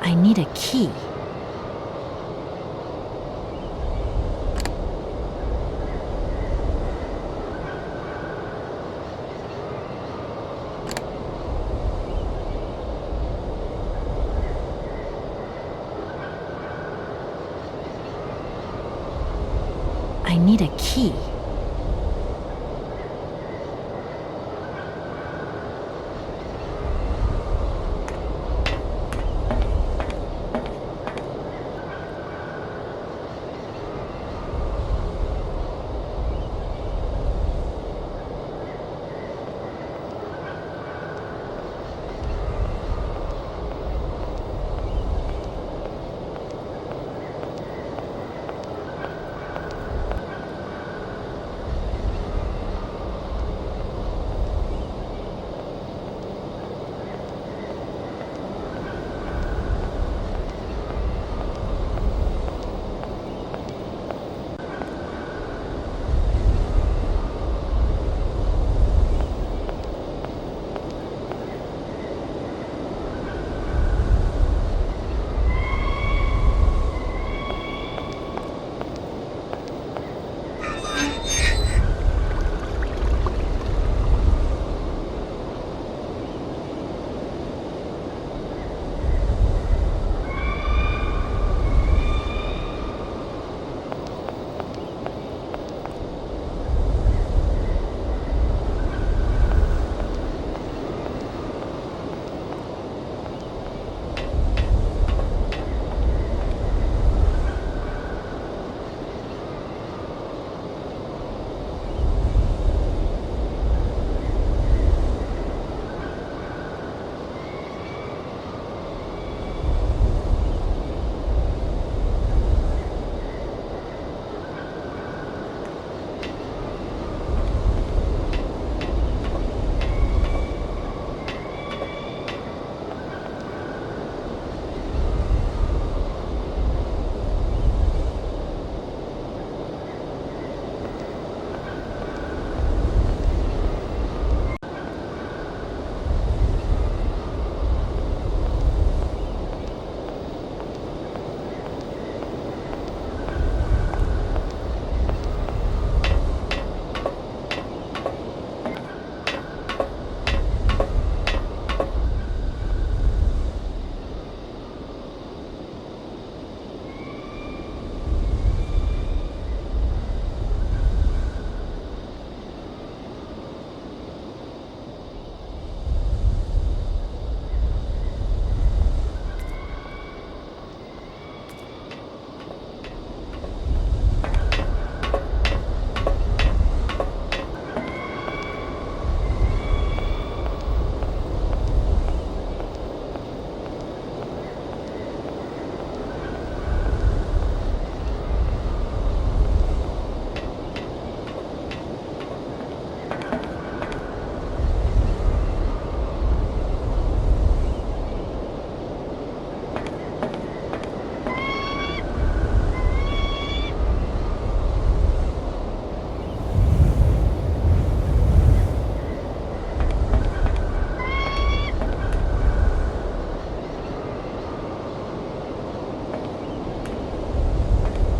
I need a key. I need a key.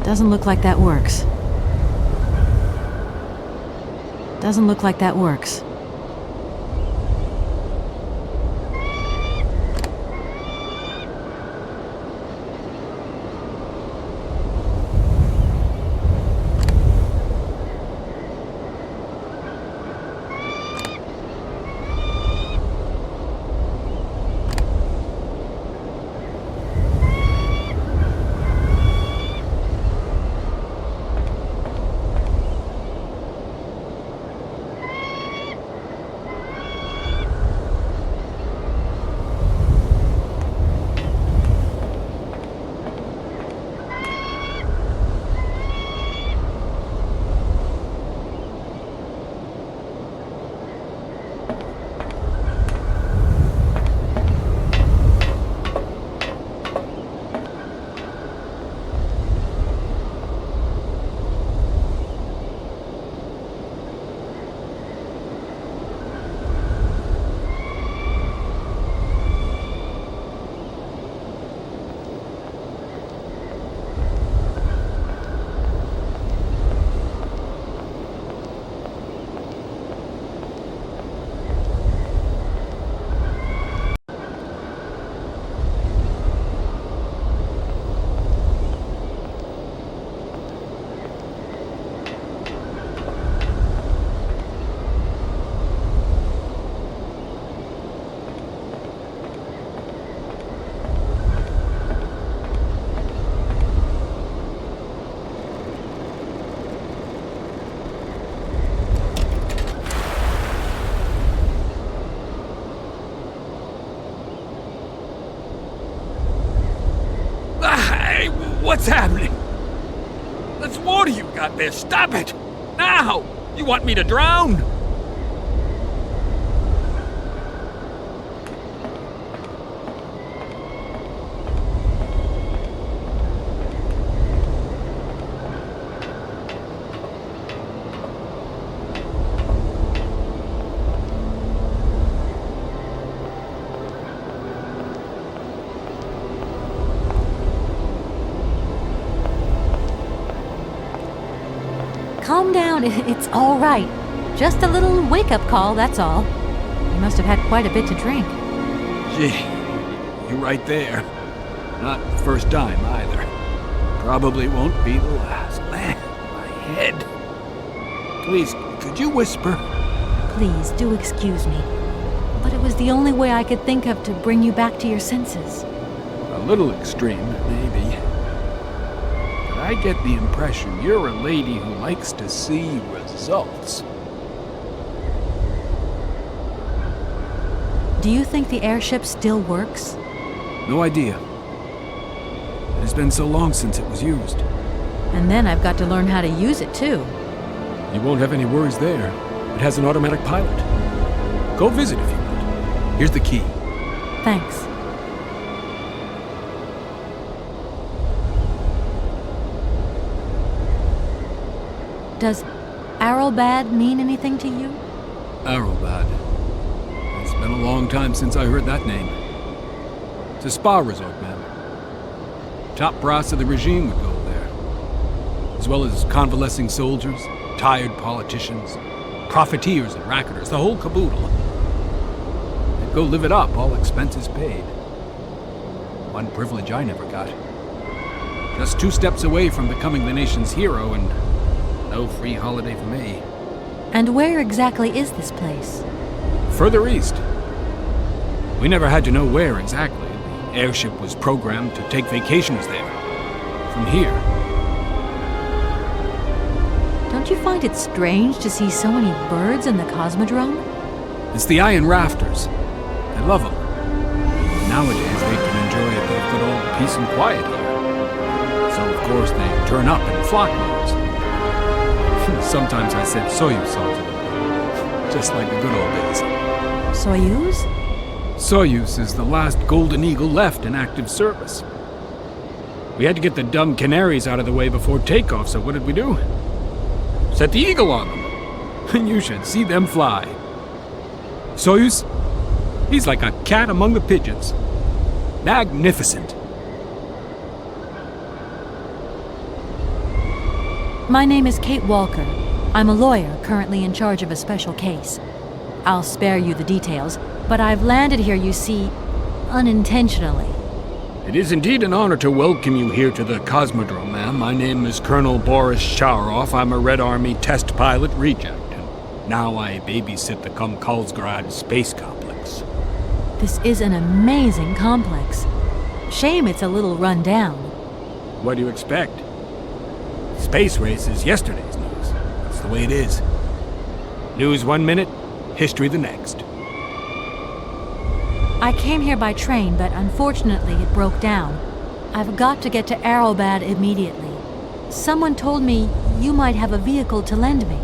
Doesn't look like that works. Doesn't look like that works. What's happening? That's water you got there. Stop it! Now! You want me to drown? Calm down, it's all right. Just a little wake-up call, that's all. You must have had quite a bit to drink. Gee, you're right there. Not the first time, either. Probably won't be the last. Man, my head. Please, could you whisper? Please, do excuse me. But it was the only way I could think of to bring you back to your senses. A little extreme, maybe. But I get the impression you're a lady who likes to see results. Do you think the airship still works? No idea. It's been so long since it was used. And then I've got to learn how to use it, too. You won't have any worries there. It has an automatic pilot. Go visit if you want. Here's the key. Thanks. Does Aralbad mean anything to you? Aralbad. It's been a long time since I heard that name. It's a spa resort, ma'am. Top brass of the regime would go there. As well as convalescing soldiers, tired politicians, profiteers and racketers, the whole caboodle. They'd go live it up, all expenses paid. One privilege I never got. Just 2 steps away from becoming the nation's hero, and no free holiday for me. And where exactly is this place? Further east. We never had to know where exactly. The airship was programmed to take vacations there. From here. Don't you find it strange to see so many birds in the Cosmodrome? It's the iron rafters. I love them. Nowadays they can enjoy a bit of good old peace and quiet here. So of course they turn up in flock numbers. Sometimes I said Soyuz song to them. Just like the good old days. Soyuz? Soyuz is the last Golden Eagle left in active service. We had to get the dumb canaries out of the way before takeoff, so what did we do? Set the Eagle on them. And you should see them fly. Soyuz, he's like a cat among the pigeons. Magnificent. My name is Kate Walker. I'm a lawyer currently in charge of a special case. I'll spare you the details, but I've landed here, you see, unintentionally. It is indeed an honor to welcome you here to the Cosmodrome, ma'am. My name is Colonel Boris Sharoff. I'm a Red Army test pilot reject, and now I babysit the Karlsgrad space complex. This is an amazing complex. Shame it's a little run down. What do you expect? Space race is yesterday's news. That's the way it is. News 1 minute, history the next. I came here by train, but unfortunately it broke down. I've got to get to Aralbad immediately. Someone told me you might have a vehicle to lend me.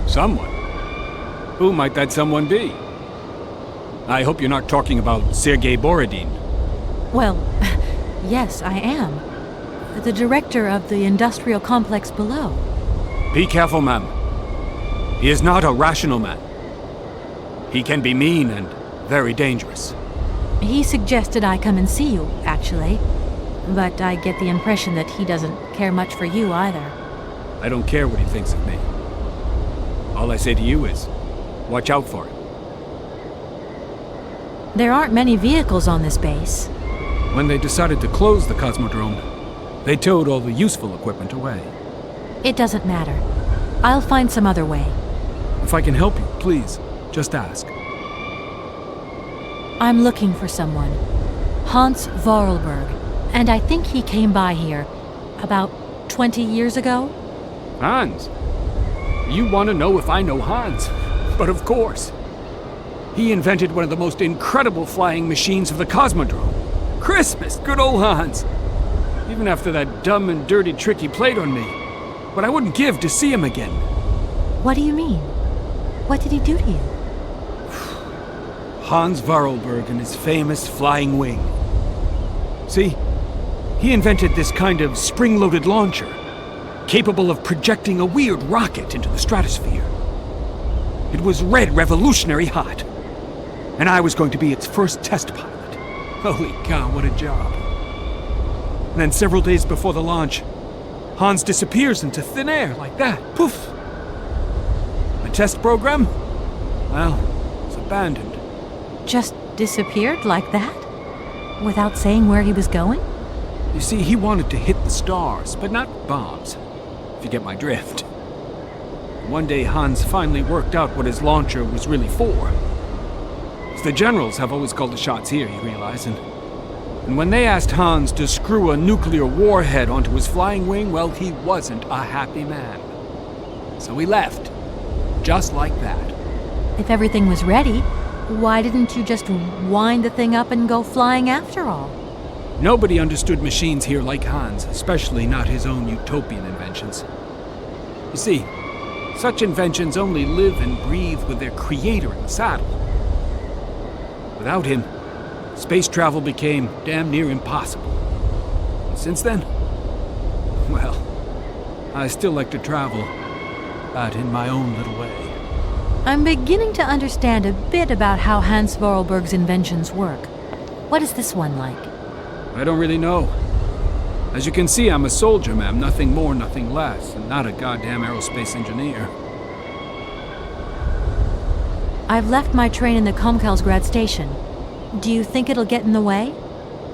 Someone? Who might that someone be? I hope you're not talking about Sergei Borodin. Well, yes, I am. The director of the industrial complex below. Be careful, ma'am. He is not a rational man. He can be mean and very dangerous. He suggested I come and see you, actually. But I get the impression that he doesn't care much for you either. I don't care what he thinks of me. All I say to you is, watch out for him. There aren't many vehicles on this base. When they decided to close the Cosmodrome, they towed all the useful equipment away. It doesn't matter. I'll find some other way. If I can help you, please, just ask. I'm looking for someone. Hans Vorarlberg. And I think he came by here about 20 years ago. Hans? You want to know if I know Hans? But of course. He invented one of the most incredible flying machines of the Cosmodrome. Christmas, good old Hans. Even after that dumb and dirty trick he played on me. But I wouldn't give to see him again. What do you mean? What did he do to you? Hans Vorarlberg and his famous flying wing. See, he invented this kind of spring-loaded launcher, capable of projecting a weird rocket into the stratosphere. It was red revolutionary hot, and I was going to be its first test pilot. Holy cow, what a job. And then several days before the launch, Hans disappears into thin air like that. Poof! The test program? Well, it's abandoned. Just disappeared like that? Without saying where he was going? You see, he wanted to hit the stars, but not bombs, if you get my drift. One day, Hans finally worked out what his launcher was really for. The generals have always called the shots here, he realized, and when they asked Hans to screw a nuclear warhead onto his flying wing, well, he wasn't a happy man. So he left, just like that. If everything was ready, why didn't you just wind the thing up and go flying after all? Nobody understood machines here like Hans, especially not his own utopian inventions. You see, such inventions only live and breathe with their creator in the saddle. Without him, space travel became damn near impossible. And since then, well, I still like to travel, but in my own little way. I'm beginning to understand a bit about how Hans Vorarlberg's inventions work. What is this one like? I don't really know. As you can see, I'm a soldier, ma'am. Nothing more, nothing less. And not a goddamn aerospace engineer. I've left my train in the Karlsgrad station. Do you think it'll get in the way?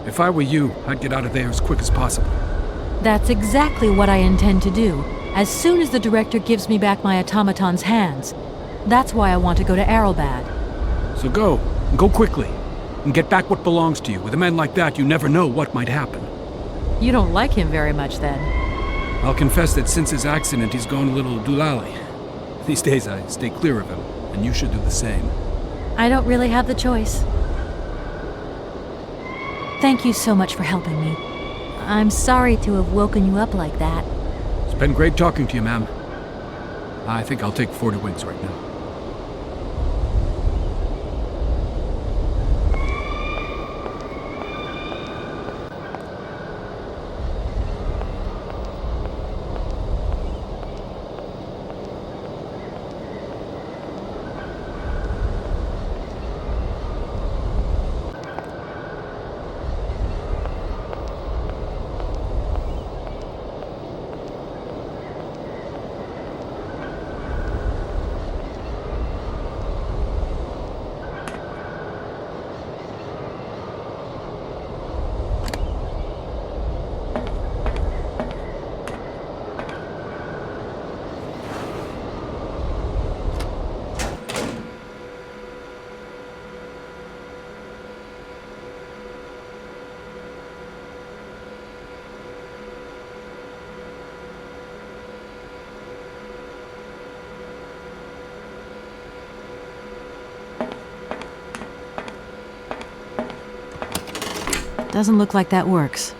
If I were you, I'd get out of there as quick as possible. That's exactly what I intend to do, as soon as the director gives me back my automaton's hands. That's why I want to go to Aralbad. So go, and go quickly, and get back what belongs to you. With a man like that, you never know what might happen. You don't like him very much, then? I'll confess that since his accident, he's gone a little doolally. These days, I stay clear of him, and you should do the same. I don't really have the choice. Thank you so much for helping me. I'm sorry to have woken you up like that. It's been great talking to you, ma'am. I think I'll take 40 wings right now. Doesn't look like that works.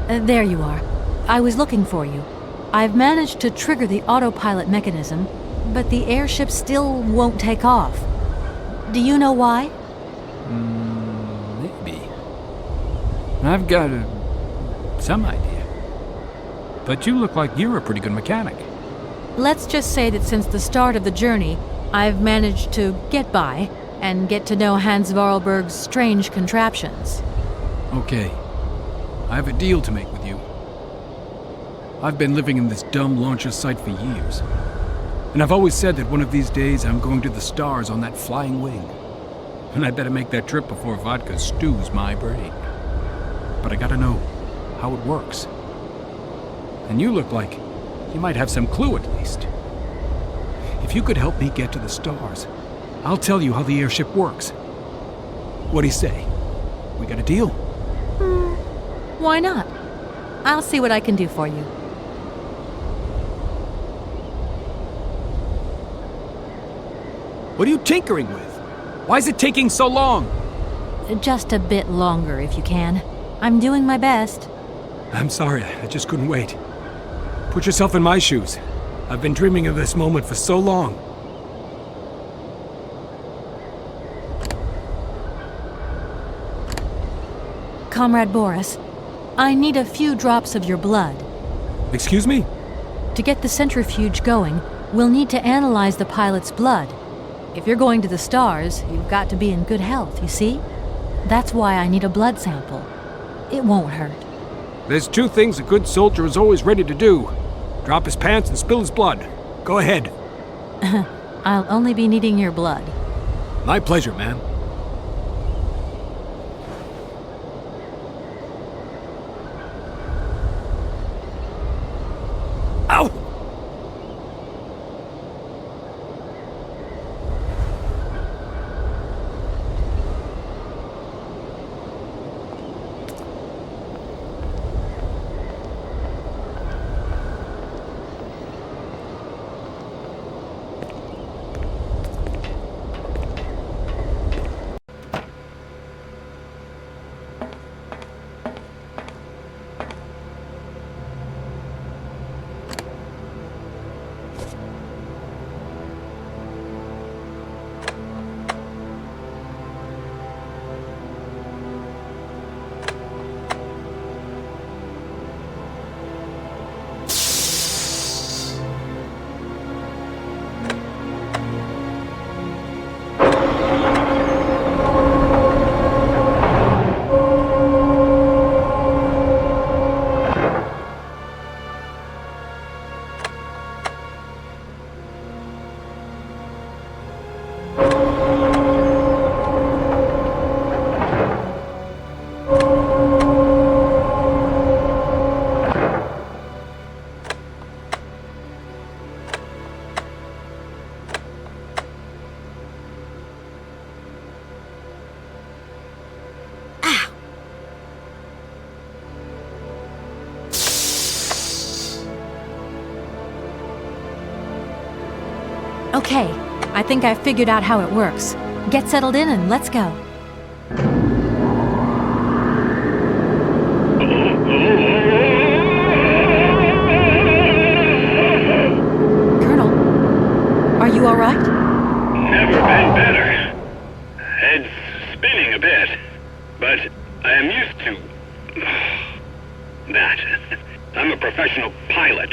There you are. I was looking for you. I've managed to trigger the autopilot mechanism, but the airship still won't take off. Do you know why? Maybe. I've got some idea. But you look like you're a pretty good mechanic. Let's just say that since the start of the journey, I've managed to get by and get to know Hans Varlberg's strange contraptions. Okay. I have a deal to make with you. I've been living in this dumb launcher site for years. And I've always said that one of these days I'm going to the stars on that flying wing. And I better make that trip before vodka stews my brain. But I gotta know how it works. And you look like you might have some clue at least. If you could help me get to the stars, I'll tell you how the airship works. What do you say? We got a deal? Why not? I'll see what I can do for you. What are you tinkering with? Why is it taking so long? Just a bit longer, if you can. I'm doing my best. I'm sorry, I just couldn't wait. Put yourself in my shoes. I've been dreaming of this moment for so long. Comrade Boris, I need a few drops of your blood. Excuse me? To get the centrifuge going, we'll need to analyze the pilot's blood. If you're going to the stars, you've got to be in good health, you see? That's why I need a blood sample. It won't hurt. There's two things a good soldier is always ready to do. Drop his pants and spill his blood. Go ahead. I'll only be needing your blood. My pleasure, ma'am. Ow! Okay, I think I figured out how it works. Get settled in and let's go. Colonel, are you all right? Never been better. Head's spinning a bit, but I am used to that. I'm a professional pilot.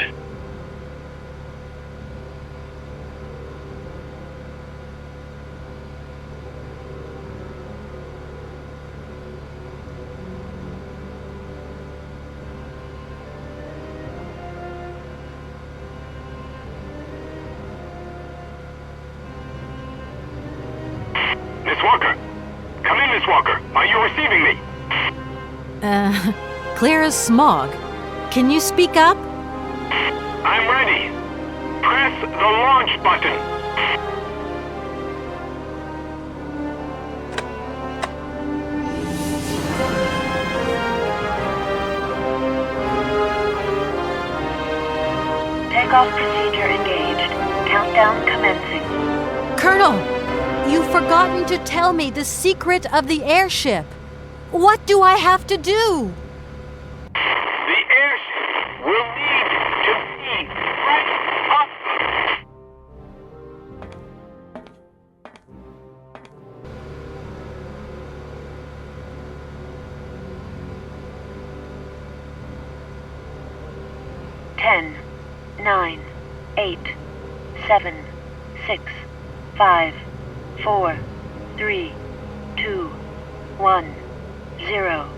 Miss Walker! Come in, Miss Walker. Are you receiving me? Clear as smog. Can you speak up? I'm ready. Press the launch button. Takeoff procedure engaged. Countdown commencing. Colonel, you've forgotten to tell me the secret of the airship. What do I have to do? The airship will need to be right up. 10, 9, 8, 7, 6, 5, 4, 3, 2, 1, 0.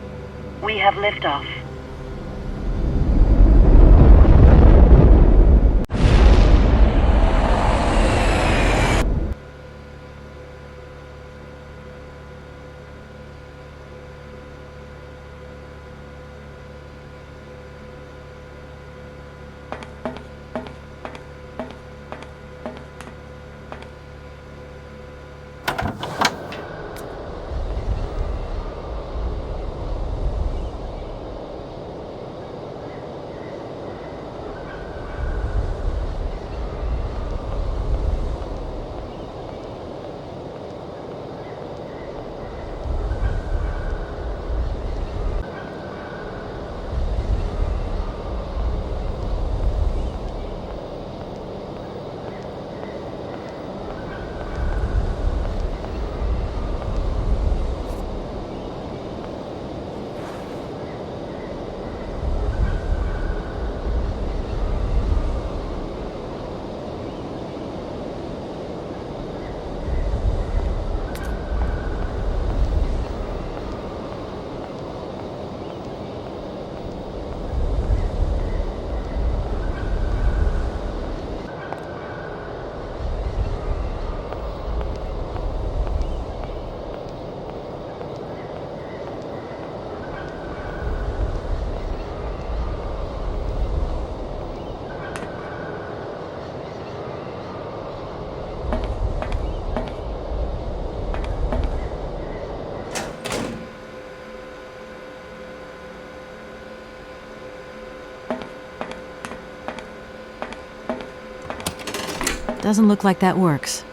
We have liftoff. Doesn't look like that works.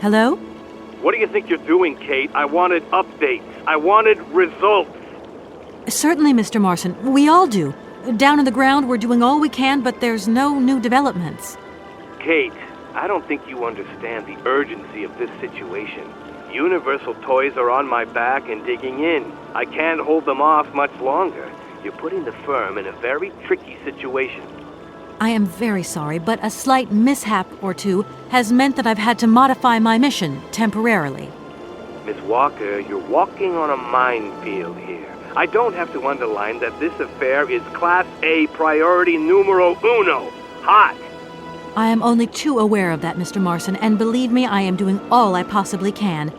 Hello? What do you think you're doing, Kate? I wanted updates. I wanted results. Certainly, Mr. Marson. We all do. Down on the ground, we're doing all we can, but there's no new developments. Kate, I don't think you understand the urgency of this situation. Universal Toys are on my back and digging in. I can't hold them off much longer. You're putting the firm in a very tricky situation. I am very sorry, but a slight mishap or two has meant that I've had to modify my mission temporarily. Miss Walker, you're walking on a minefield here. I don't have to underline that this affair is Class A priority numero uno. Hot! I am only too aware of that, Mr. Marson, and believe me, I am doing all I possibly can.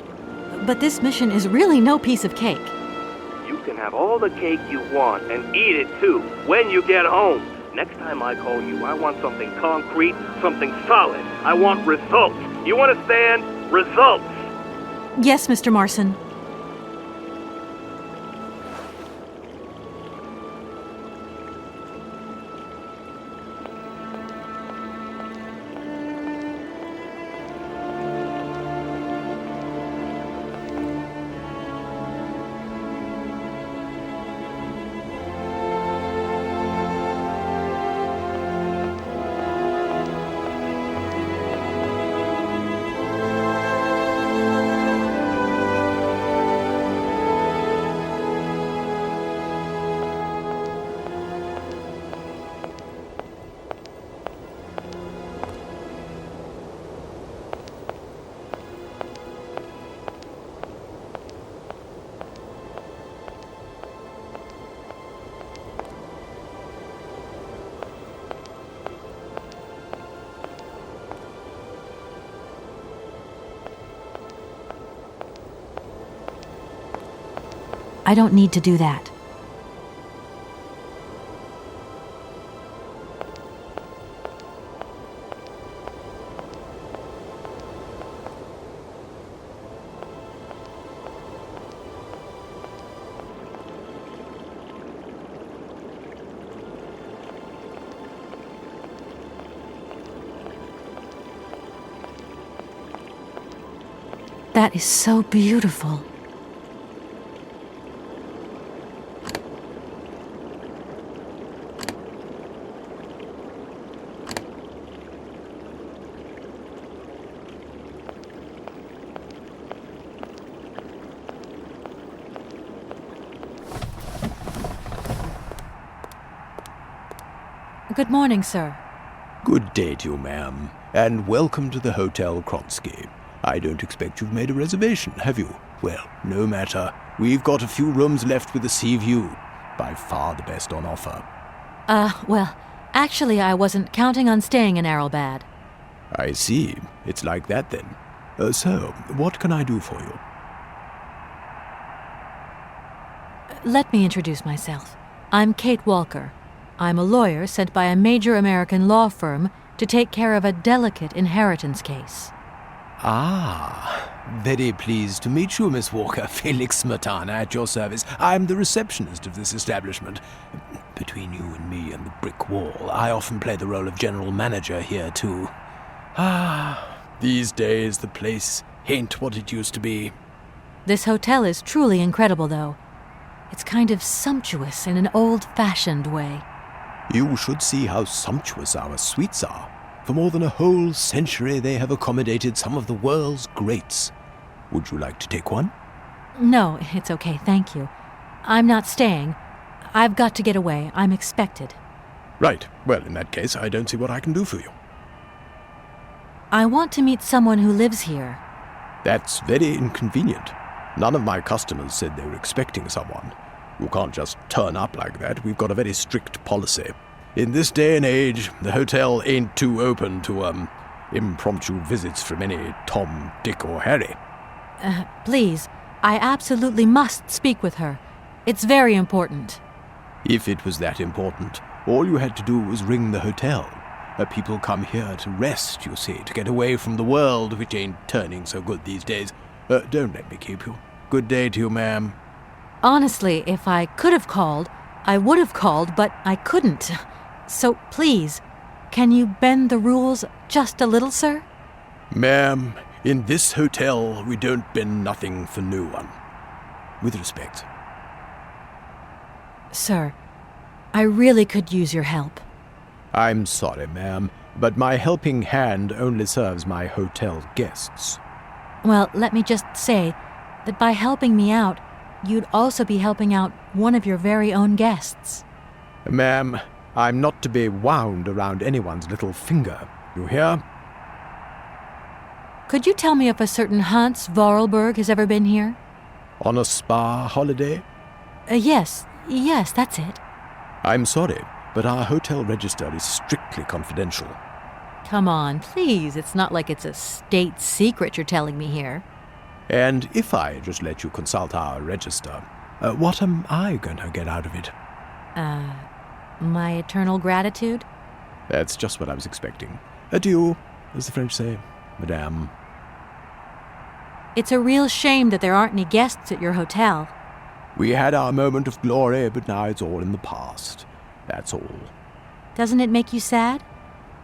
But this mission is really no piece of cake. You can have all the cake you want and eat it too when you get home. Next time I call you, I want something concrete, something solid. I want results. You understand? Results! Yes, Mr. Marson. I don't need to do that. That is so beautiful. Good morning, sir. Good day to you, ma'am, and welcome to the Hotel Kronsky. I don't expect you've made a reservation, have you? Well, no matter. We've got a few rooms left with a sea view. By far the best on offer. Well, actually I wasn't counting on staying in Aralbad. I see. It's like that then. So, what can I do for you? Let me introduce myself. I'm Kate Walker. I'm a lawyer sent by a major American law firm to take care of a delicate inheritance case. Ah, very pleased to meet you, Miss Walker. Felix Smetana at your service. I'm the receptionist of this establishment. Between you and me and the brick wall, I often play the role of general manager here, too. Ah, these days the place ain't what it used to be. This hotel is truly incredible, though. It's kind of sumptuous in an old-fashioned way. You should see how sumptuous our suites are. For more than a whole century, they have accommodated some of the world's greats. Would you like to take one? No, it's okay, thank you. I'm not staying. I've got to get away. I'm expected. Right. Well, in that case, I don't see what I can do for you. I want to meet someone who lives here. That's very inconvenient. None of my customers said they were expecting someone. You can't just turn up like that. We've got a very strict policy. In this day and age, the hotel ain't too open to, impromptu visits from any Tom, Dick, or Harry. Please, I absolutely must speak with her. It's very important. If it was that important, all you had to do was ring the hotel. People come here to rest, you see, to get away from the world, which ain't turning so good these days. Don't let me keep you. Good day to you, ma'am. Honestly, if I could have called, I would have called, but I couldn't. So please, can you bend the rules just a little, sir? Ma'am, In this hotel, we don't bend nothing for no one. With respect. Sir, I really could use your help. I'm sorry, ma'am, but my helping hand only serves my hotel guests. Well, let me just say that by helping me out, you'd also be helping out one of your very own guests. Ma'am, I'm not to be wound around anyone's little finger. You hear? Could you tell me if a certain Hans Vorarlberg has ever been here? On a spa holiday? Yes, that's it. I'm sorry, but our hotel register is strictly confidential. Come on, please. It's not like it's a state secret you're telling me here. And if I just let you consult our register, what am I going to get out of it? My eternal gratitude? That's just what I was expecting. Adieu, as the French say, madame. It's a real shame that there aren't any guests at your hotel. We had our moment of glory, but now it's all in the past. That's all. Doesn't it make you sad?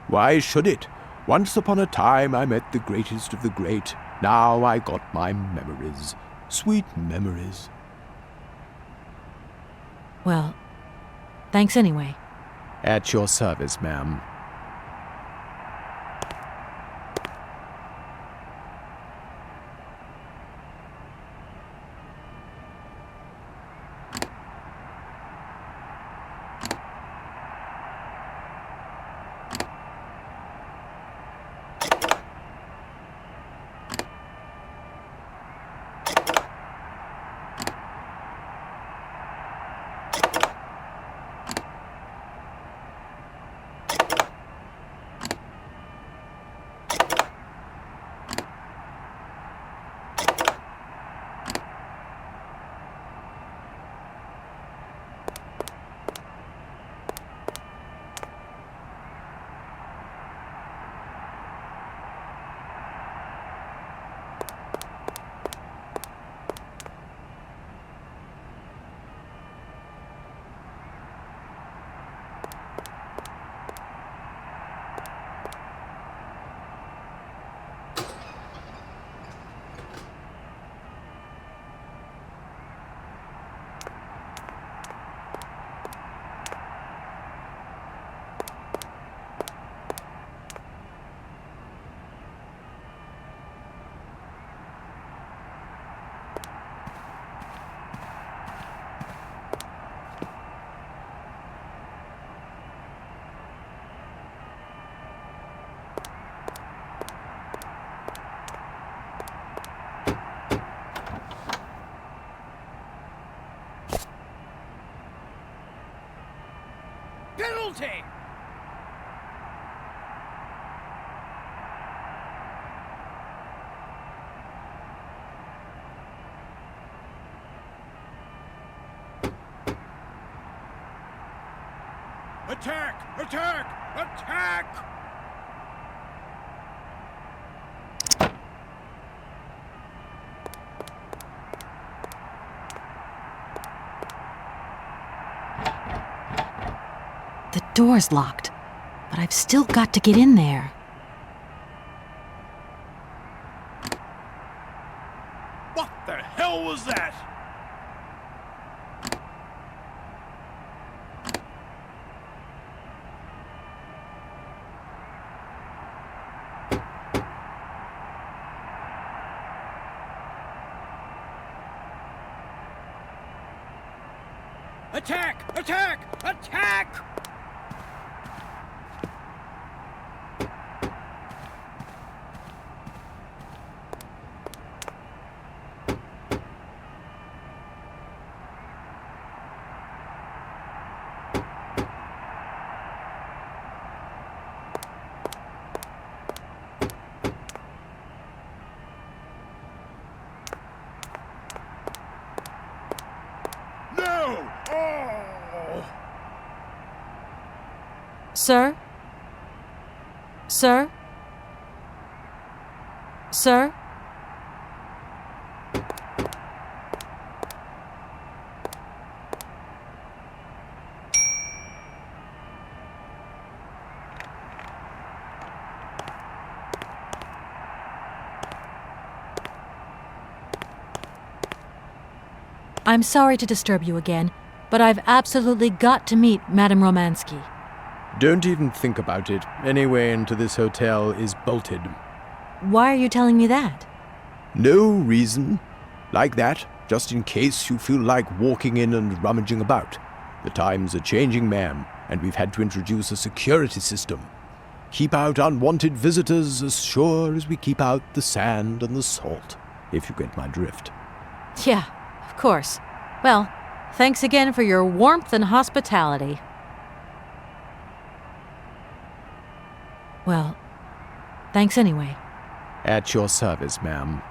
Why should it? Once upon a time I met the greatest of the great. Now I got my memories. Sweet memories. Well, thanks anyway. At your service, ma'am. Penalty! Attack! Attack! Attack! The door's locked, but I've still got to get in there. What the hell was that? Attack! Attack! Attack! No! Oh! Sir? Sir? Sir? I'm sorry to disturb you again, but I've absolutely got to meet Madame Romansky. Don't even think about it. Any way into this hotel is bolted. Why are you telling me that? No reason. Like that, just in case you feel like walking in and rummaging about. The times are changing, ma'am, and we've had to introduce a security system. Keep out unwanted visitors as sure as we keep out the sand and the salt, if you get my drift. Yeah, of course. Well, thanks again for your warmth and hospitality. Well, thanks anyway. At your service, ma'am.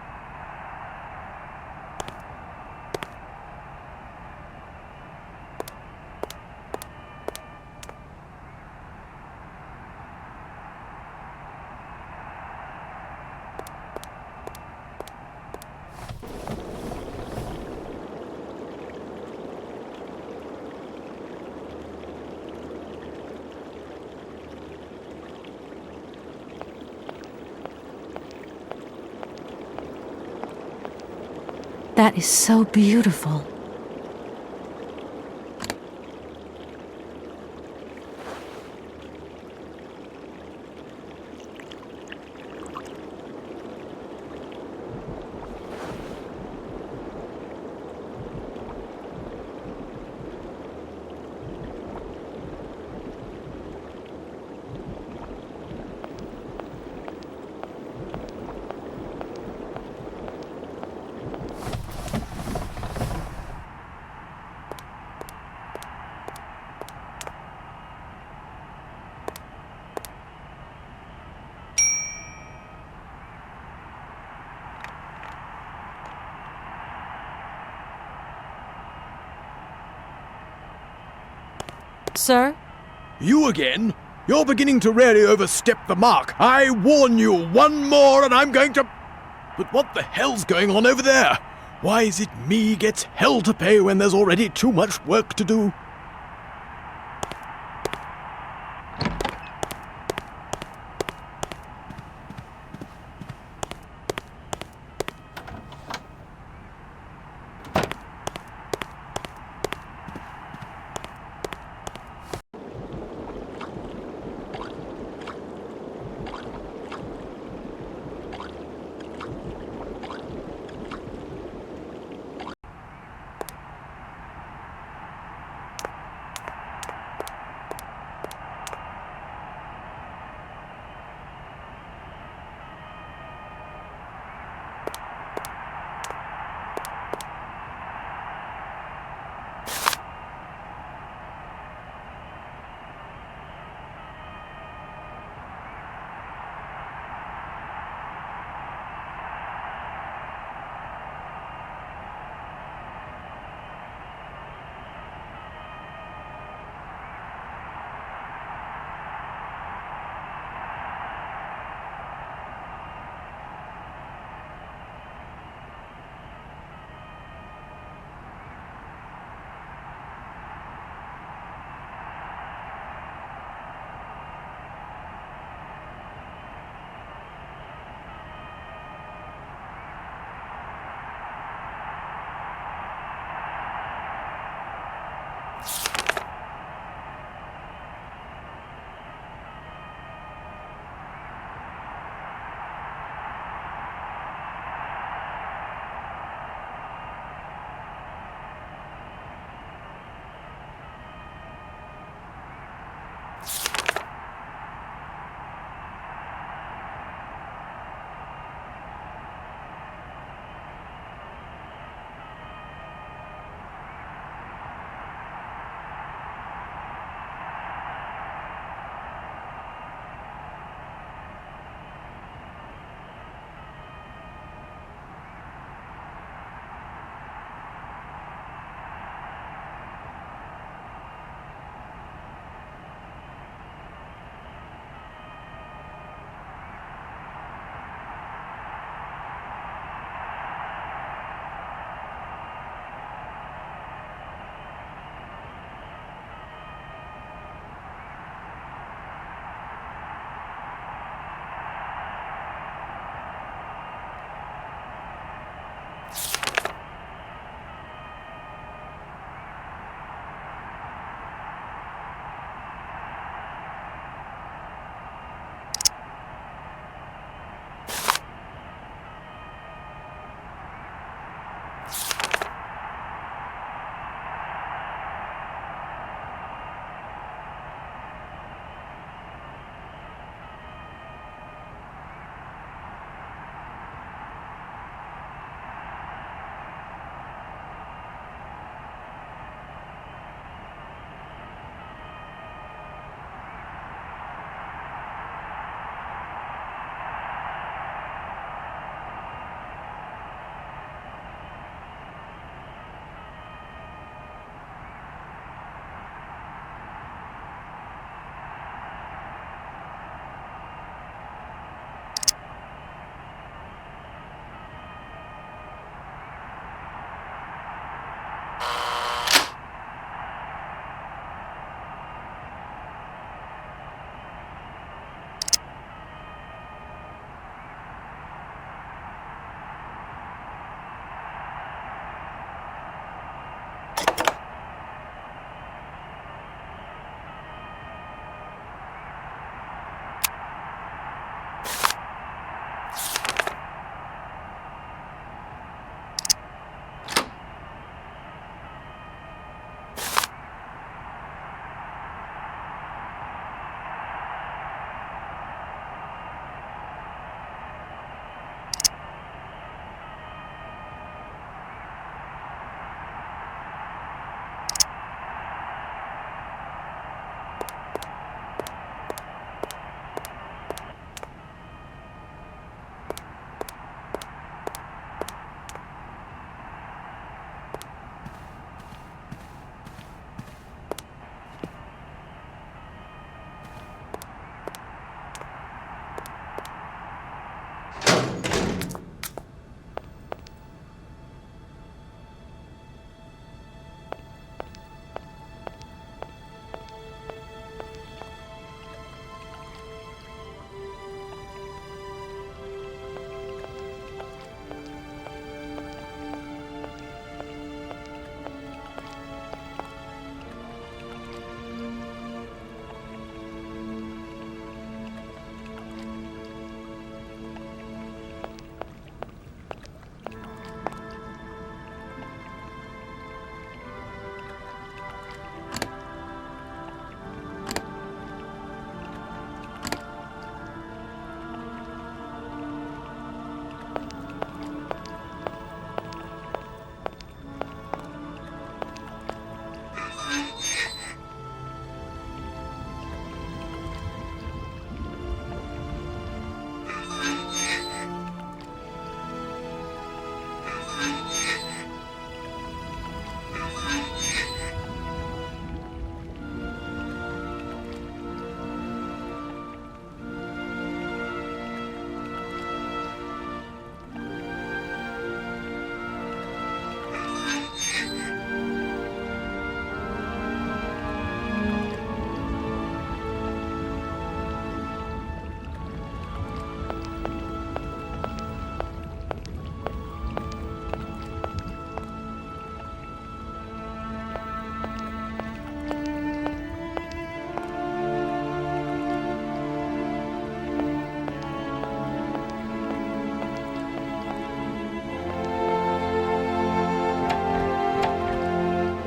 That is so beautiful. Sir? You again? You're beginning to really overstep the mark. I warn you, one more and I'm going to... But what the hell's going on over there? Why is it me gets hell to pay when there's already too much work to do?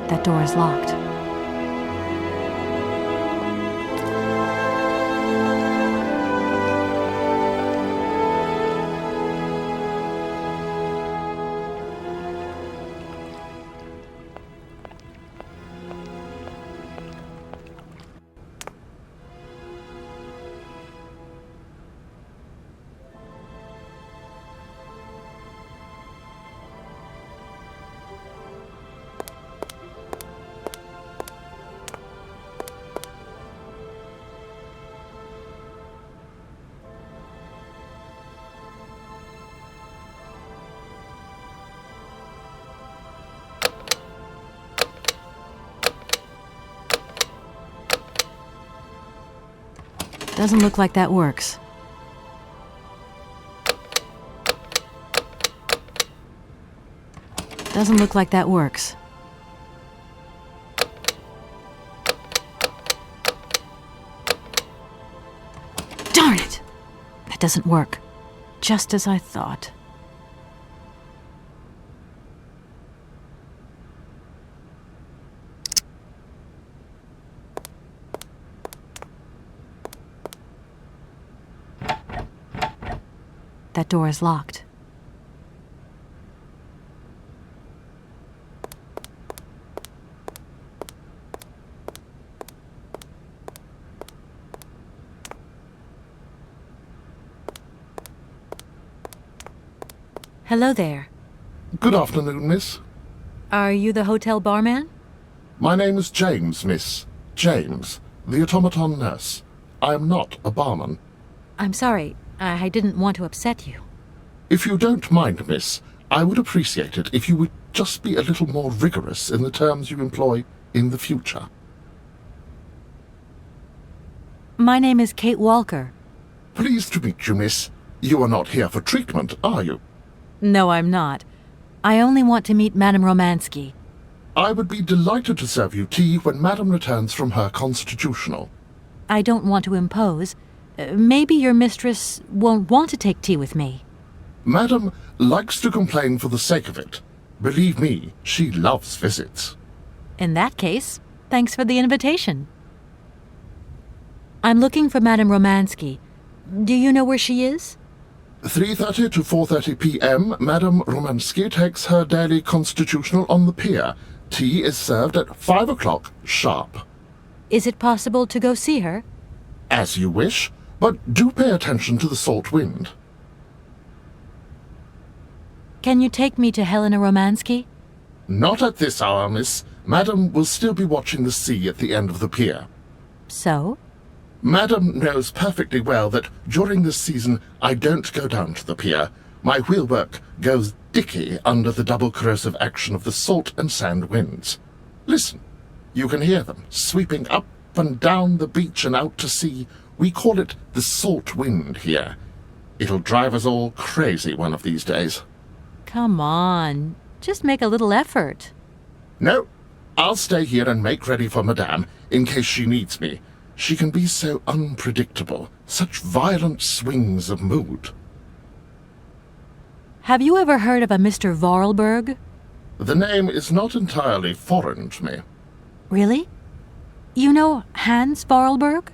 That door is locked. Doesn't look like that works. Doesn't look like that works. Darn it! That doesn't work. Just as I thought. That door is locked. Hello there. Good afternoon, miss. Are you the hotel barman? My name is James, miss. James, the automaton nurse. I am not a barman. I'm sorry. I didn't want to upset you. If you don't mind, miss, I would appreciate it if you would just be a little more rigorous in the terms you employ in the future. My name is Kate Walker. Pleased to meet you, miss. You are not here for treatment, are you? No, I'm not. I only want to meet Madame Romansky. I would be delighted to serve you tea when Madame returns from her constitutional. I don't want to impose. Maybe your mistress won't want to take tea with me. Madame likes to complain for the sake of it. Believe me, she loves visits. In that case, thanks for the invitation. I'm looking for Madame Romansky. Do you know where she is? 3:30 to 4:30 p.m., Madame Romansky takes her daily constitutional on the pier. Tea is served at 5 o'clock sharp. Is it possible to go see her? As you wish, but do pay attention to the salt wind. Can you take me to Helena Romansky? Not at this hour, miss. Madame will still be watching the sea at the end of the pier. So? Madame knows perfectly well that during this season I don't go down to the pier. My wheelwork goes dicky under the double corrosive action of the salt and sand winds. Listen, you can hear them sweeping up and down the beach and out to sea. We call it the salt wind here. It'll drive us all crazy one of these days. Come on, just make a little effort. No, I'll stay here and make ready for Madame in case she needs me. She can be so unpredictable, such violent swings of mood. Have you ever heard of a Mr. Vorarlberg? The name is not entirely foreign to me. Really? You know Hans Vorarlberg?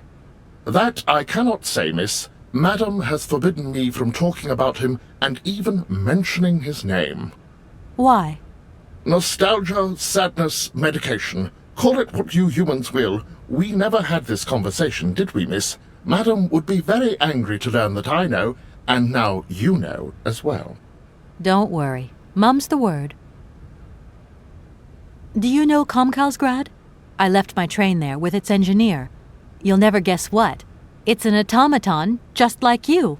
That I cannot say, miss. Madame has forbidden me from talking about him and even mentioning his name. Why? Nostalgia, sadness, medication. Call it what you humans will. We never had this conversation, did we, miss? Madame would be very angry to learn that I know, and now you know as well. Don't worry. Mum's the word. Do you know Komkalsgrad? I left my train there with its engineer. You'll never guess what. It's an automaton just like you.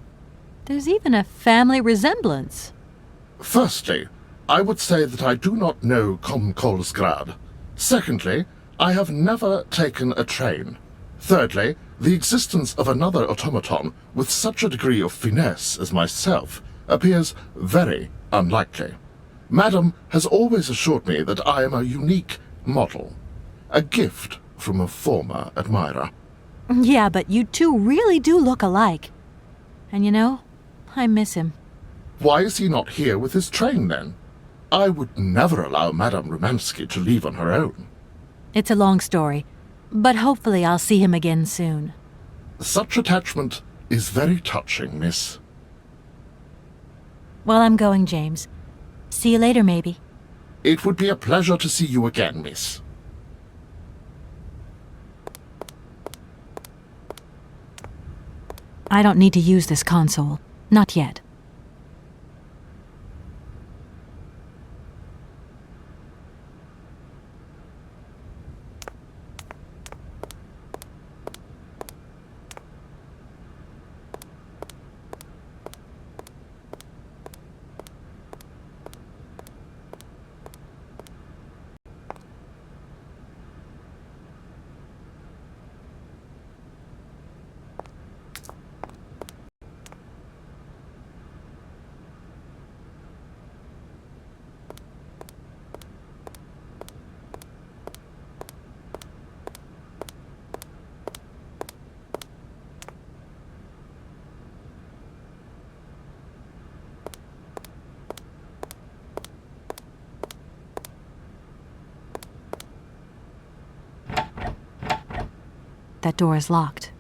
There's even a family resemblance. Firstly, I would say that I do not know Komkalsgrad. Secondly, I have never taken a train. Thirdly, the existence of another automaton with such a degree of finesse as myself appears very unlikely. Madame has always assured me that I am a unique model, a gift from a former admirer. Yeah, but you two really do look alike. And you know, I miss him. Why is he not here with his train, then? I would never allow Madame Rumansky to leave on her own. It's a long story, but hopefully I'll see him again soon. Such attachment is very touching, miss. Well, I'm going, James. See you later, maybe. It would be a pleasure to see you again, miss. I don't need to use this console. Not yet. That door is locked.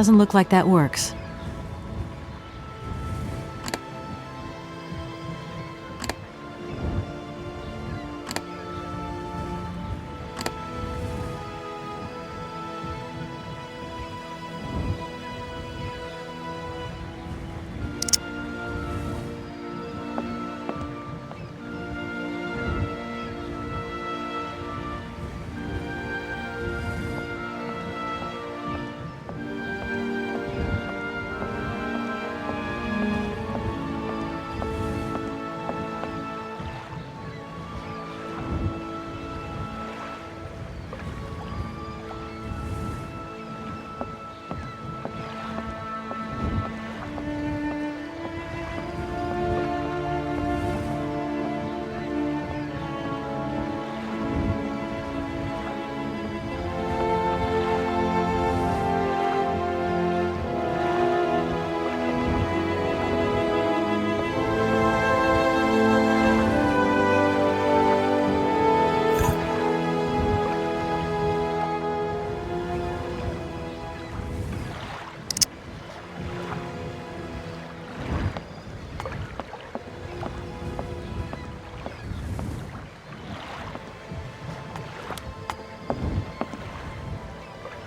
Doesn't look like that works.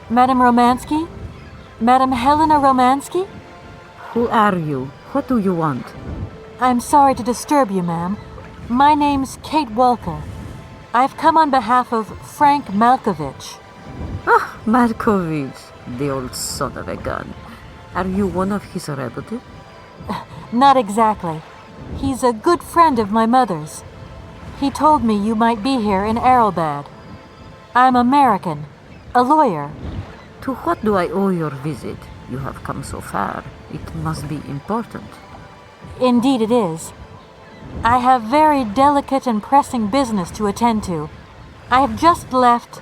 Madam Romansky? Madam Helena Romansky? Who are you? What do you want? I'm sorry to disturb you, ma'am. My name's Kate Walker. I've come on behalf of Frank Malkovich. Ah, Malkovich, the old son of a gun. Are you one of his relatives? Not exactly. He's a good friend of my mother's. He told me you might be here in Aralbad. I'm American, a lawyer. To what do I owe your visit? You have come so far. It must be important. Indeed it is. I have very delicate and pressing business to attend to. I have just left...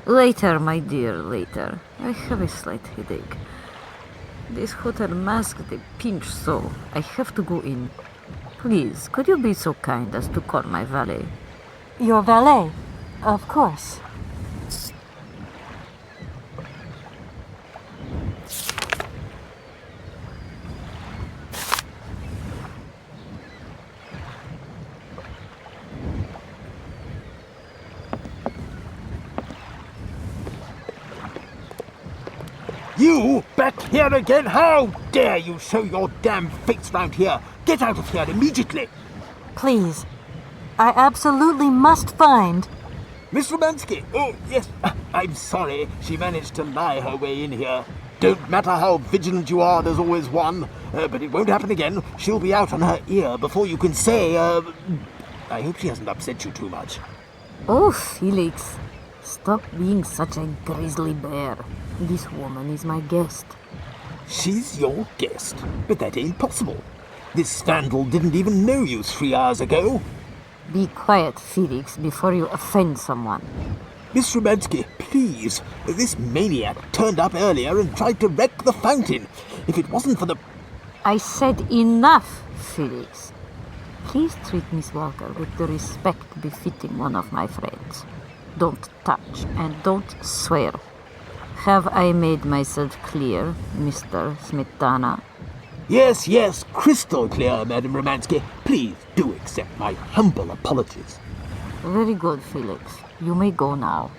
Later, my dear, later. I have a slight headache. This hotel masked a pinch so I have to go in. Please, could you be so kind as to call my valet? Your valet? Of course. You back here again? How dare you show your damn face round here? Get out of here immediately! Please. I absolutely must find... Miss Romansky! Oh, yes, I'm sorry. She managed to lie her way in here. Don't matter how vigilant you are, there's always one. But it won't happen again. She'll be out on her ear before you can say, I hope she hasn't upset you too much. Oh, Felix. Stop being such a grizzly bear. This woman is my guest. She's your guest? But that ain't possible. This vandal didn't even know you 3 hours ago. Be quiet, Felix, before you offend someone. Miss Romansky, please. This maniac turned up earlier and tried to wreck the fountain. If it wasn't for the... I said enough, Felix. Please treat Miss Walker with the respect befitting one of my friends. Don't touch and don't swear. Have I made myself clear, Mr. Smetana? Yes, crystal clear, Madam Romansky. Please do accept my humble apologies. Very good, Felix. You may go now.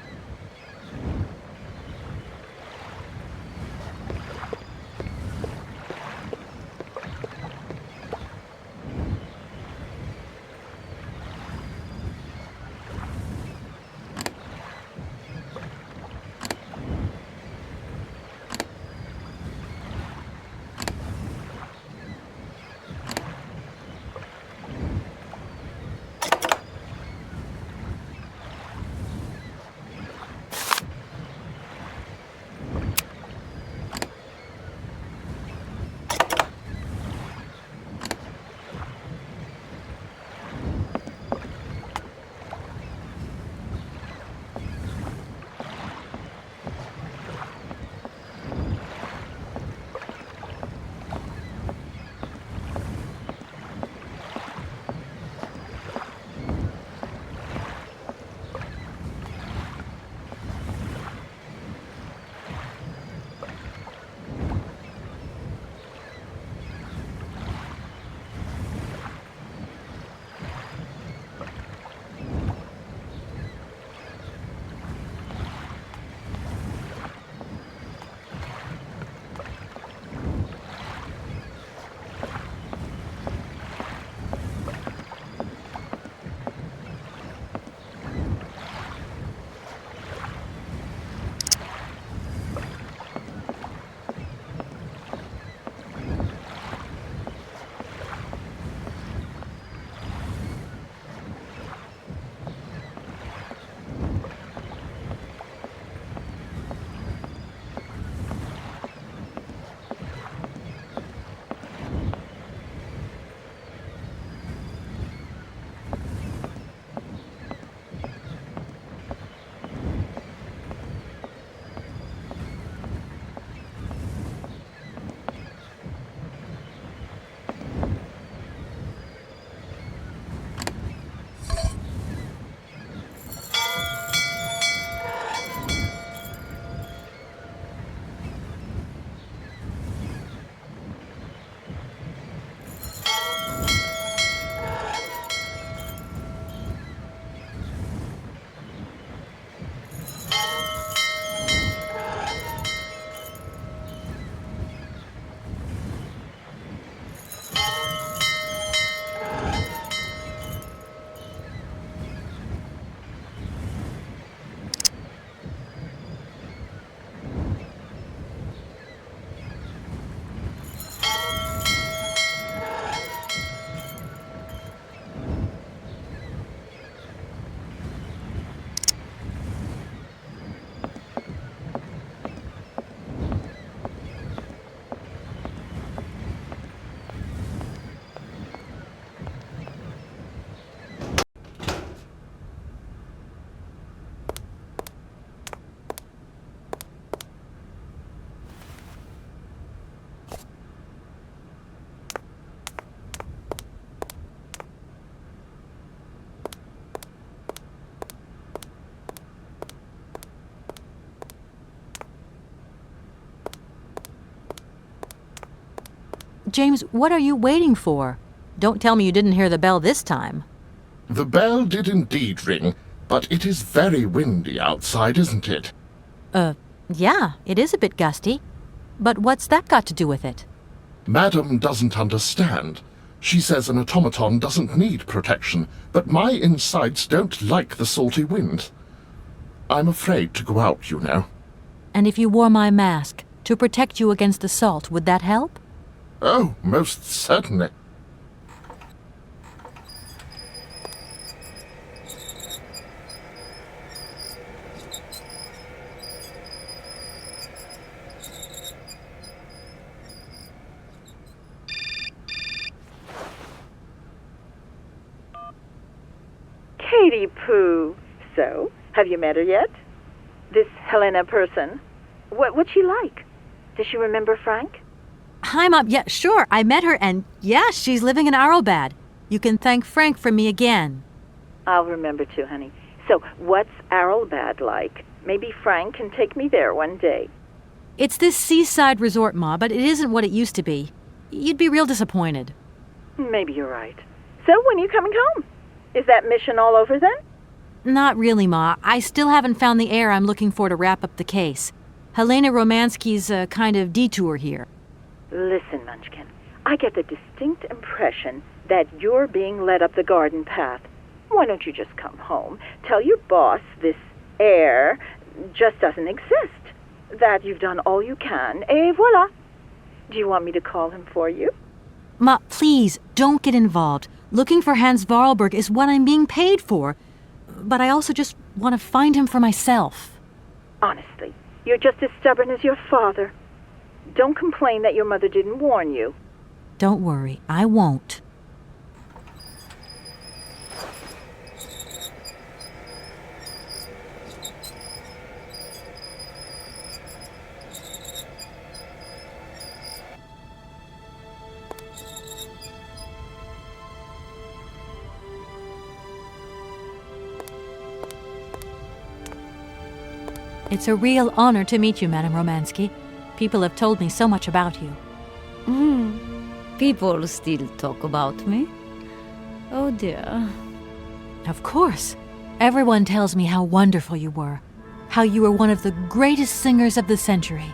James, what are you waiting for? Don't tell me you didn't hear the bell this time. The bell did indeed ring, but it is very windy outside, isn't it? Yeah, it is a bit gusty. But what's that got to do with it? Madam doesn't understand. She says an automaton doesn't need protection, but my insides don't like the salty wind. I'm afraid to go out, you know. And if you wore my mask to protect you against the salt, would that help? Oh, most certainly. Katie Pooh. So, have you met her yet? This Helena person? What's she like? Does she remember Frank? Hi, Mom. Yeah, sure. I met her, and yeah, she's living in Aralbad. You can thank Frank for me again. I'll remember too, honey. So, what's Aralbad like? Maybe Frank can take me there one day. It's this seaside resort, Ma, but it isn't what it used to be. You'd be real disappointed. Maybe you're right. So, when are you coming home? Is that mission all over then? Not really, Ma. I still haven't found the heir I'm looking for to wrap up the case. Helena Romansky's a kind of detour here. Listen, Munchkin, I get the distinct impression that you're being led up the garden path. Why don't you just come home, tell your boss this heir just doesn't exist, that you've done all you can, et voila. Do you want me to call him for you? Ma, please, don't get involved. Looking for Hans Vorarlberg is what I'm being paid for. But I also just want to find him for myself. Honestly, you're just as stubborn as your father. Don't complain that your mother didn't warn you. Don't worry, I won't. It's a real honor to meet you, Madame Romansky. People have told me so much about you. People still talk about me. Oh dear. Of course. Everyone tells me how wonderful you were. How you were one of the greatest singers of the century.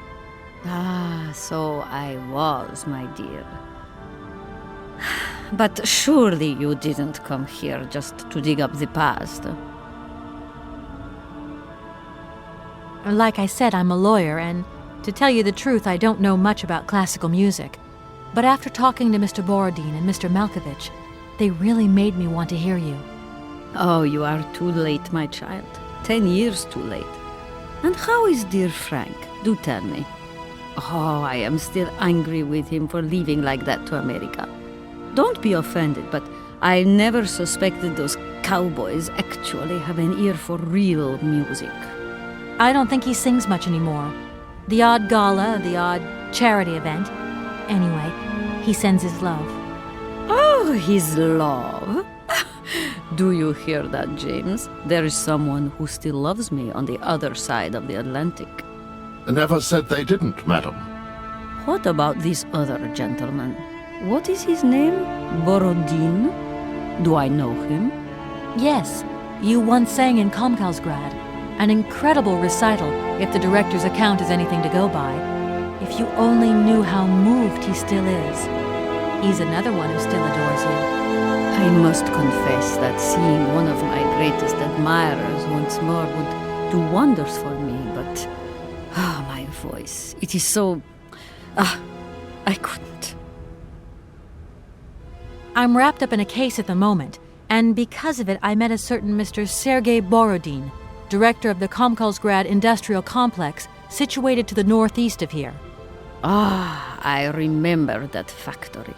Ah, so I was, my dear. But surely you didn't come here just to dig up the past. Like I said, I'm a lawyer, and to tell you the truth, I don't know much about classical music. But after talking to Mr. Borodin and Mr. Malkovich, they really made me want to hear you. Oh, you are too late, my child. 10 years too late. And how is dear Frank? Do tell me. Oh, I am still angry with him for leaving like that to America. Don't be offended, but I never suspected those cowboys actually have an ear for real music. I don't think he sings much anymore. The odd gala, the odd charity event. Anyway, he sends his love. Oh, his love. Do you hear that, James? There is someone who still loves me on the other side of the Atlantic. Never said they didn't, madam. What about this other gentleman? What is his name? Borodin? Do I know him? Yes, you once sang in Komkalsgrad. An incredible recital, if the director's account is anything to go by. If you only knew how moved he still is. He's another one who still adores you. I must confess that seeing one of my greatest admirers once more would do wonders for me, but... my voice. It is so... I couldn't. I'm wrapped up in a case at the moment, and because of it I met a certain Mr. Sergei Borodin, director of the Komkalsgrad Industrial Complex, situated to the northeast of here. I remember that factory.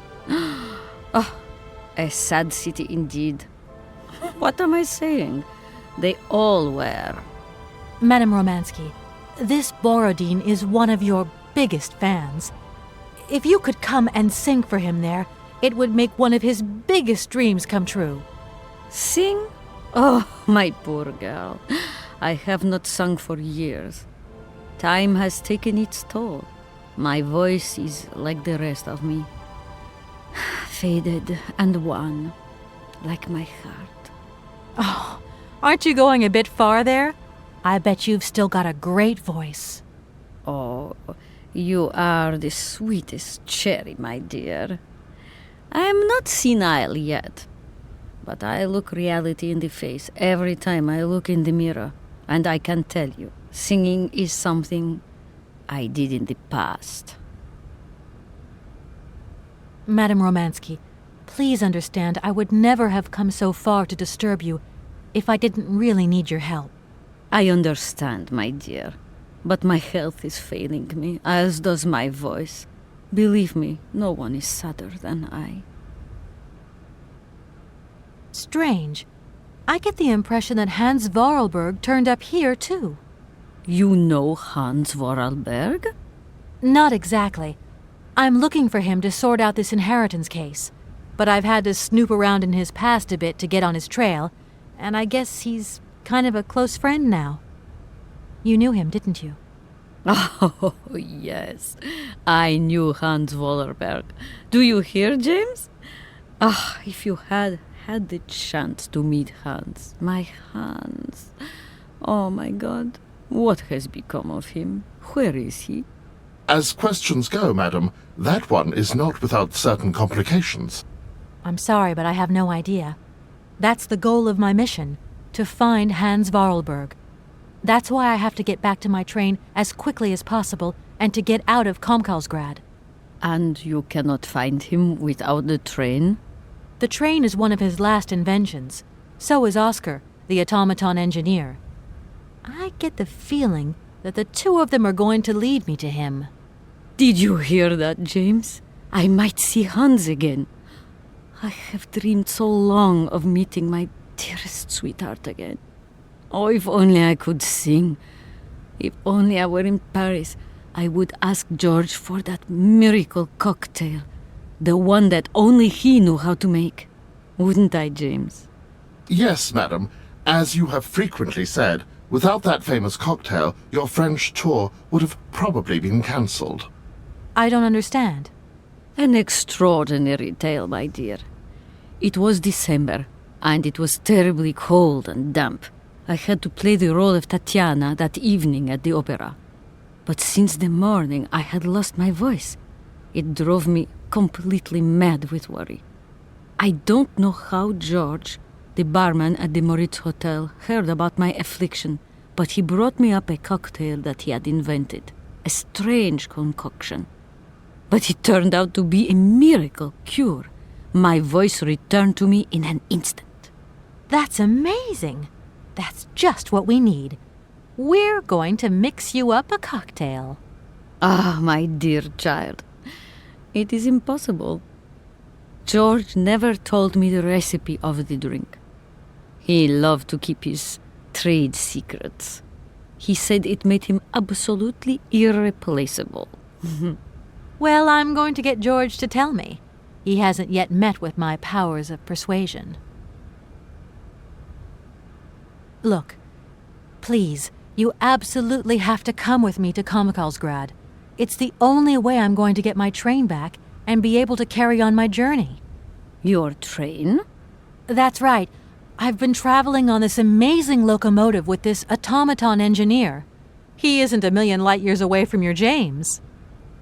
A sad city indeed. What am I saying? They all were. Madame Romansky, this Borodin is one of your biggest fans. If you could come and sing for him there, it would make one of his biggest dreams come true. Sing? Oh, my poor girl. I have not sung for years. Time has taken its toll. My voice is like the rest of me. Faded and wan, like my heart. Oh, aren't you going a bit far there? I bet you've still got a great voice. Oh, you are the sweetest cherry, my dear. I am not senile yet, but I look reality in the face every time I look in the mirror, and I can tell you, singing is something I did in the past. Madame Romansky, please understand I would never have come so far to disturb you if I didn't really need your help. I understand, my dear, but my health is failing me, as does my voice. Believe me, no one is sadder than I. Strange. I get the impression that Hans Vorarlberg turned up here, too. You know Hans Vorarlberg? Not exactly. I'm looking for him to sort out this inheritance case, but I've had to snoop around in his past a bit to get on his trail, and I guess he's kind of a close friend now. You knew him, didn't you? Oh, yes. I knew Hans Vorarlberg. Do you hear, James? Ah, if you had the chance to meet Hans. My Hans. Oh, my God. What has become of him? Where is he? As questions go, madam, that one is not without certain complications. I'm sorry, but I have no idea. That's the goal of my mission, to find Hans Vorarlberg. That's why I have to get back to my train as quickly as possible and to get out of Komkalsgrad. And you cannot find him without the train? The train is one of his last inventions. So is Oscar, the automaton engineer. I get the feeling that the two of them are going to lead me to him. Did you hear that, James? I might see Hans again. I have dreamed so long of meeting my dearest sweetheart again. Oh, if only I could sing. If only I were in Paris, I would ask George for that miracle cocktail. The one that only he knew how to make. Wouldn't I, James? Yes, madam. As you have frequently said, without that famous cocktail, your French tour would have probably been cancelled. I don't understand. An extraordinary tale, my dear. It was December, and it was terribly cold and damp. I had to play the role of Tatiana that evening at the opera. But since the morning, I had lost my voice. It drove me completely mad with worry. I don't know how George, the barman at the Moritz Hotel, heard about my affliction, but he brought me up a cocktail that he had invented. A strange concoction. But it turned out to be a miracle cure. My voice returned to me in an instant. That's amazing. That's just what we need. We're going to mix you up a cocktail. Ah, my dear child. It is impossible. George never told me the recipe of the drink. He loved to keep his trade secrets. He said it made him absolutely irreplaceable. Well, I'm going to get George to tell me. He hasn't yet met with my powers of persuasion. Look, please, you absolutely have to come with me to Komkalsgrad. It's the only way I'm going to get my train back and be able to carry on my journey. Your train? That's right. I've been traveling on this amazing locomotive with this automaton engineer. He isn't a million light years away from your James.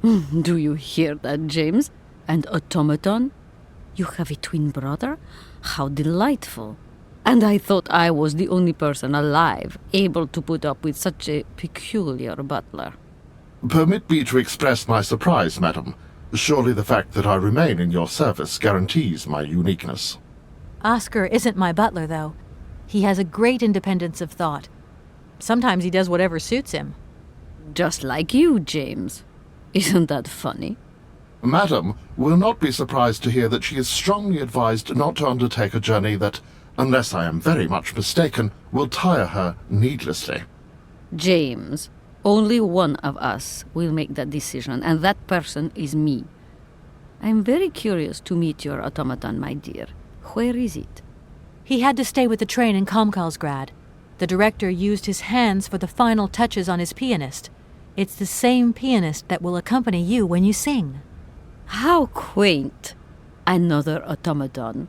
Do you hear that, James? And automaton? You have a twin brother? How delightful. And I thought I was the only person alive able to put up with such a peculiar butler. Permit me to express my surprise, madam. Surely the fact that I remain in your service guarantees my uniqueness. Oscar isn't my butler, though. He has a great independence of thought. Sometimes he does whatever suits him. Just like you, James. Isn't that funny? Madam will not be surprised to hear that she is strongly advised not to undertake a journey that, unless I am very much mistaken, will tire her needlessly. James, only one of us will make that decision, and that person is me. I'm very curious to meet your automaton, my dear. Where is it? He had to stay with the train in Komkalsgrad. The director used his hands for the final touches on his pianist. It's the same pianist that will accompany you when you sing. How quaint. another automaton.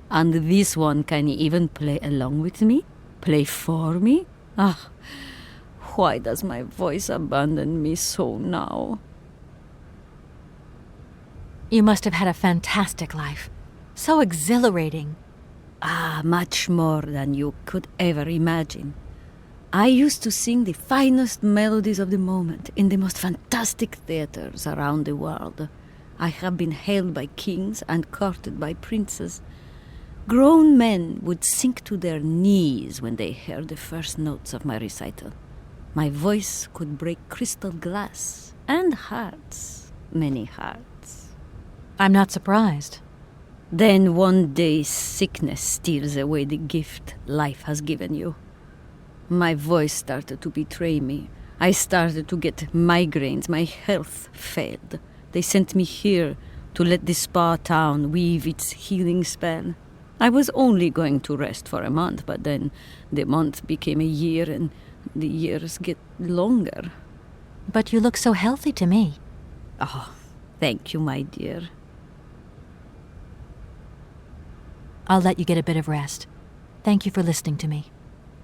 And this one can even play along with me? Play for me? Ah, why does my voice abandon me so now? You must have had a fantastic life. So exhilarating. Ah, much more than you could ever imagine. I used to sing the finest melodies of the moment in the most fantastic theaters around the world. I have been hailed by kings and courted by princes. Grown men would sink to their knees when they heard the first notes of my recital. My voice could break crystal glass and hearts, many hearts. I'm not surprised. Then one day sickness steals away the gift life has given you. My voice started to betray me. I started to get migraines. My health failed. They sent me here to let the spa town weave its healing spell. I was only going to rest for a month, but then the month became a year and the years get longer. But you look so healthy to me. Oh, thank you, my dear. I'll let you get a bit of rest. Thank you for listening to me.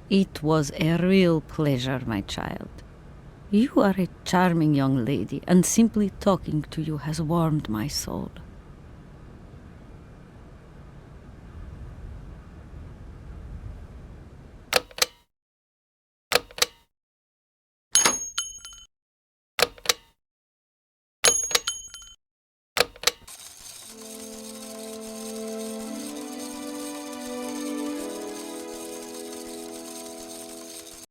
It was a real pleasure, my child. You are a charming young lady, and simply talking to you has warmed my soul.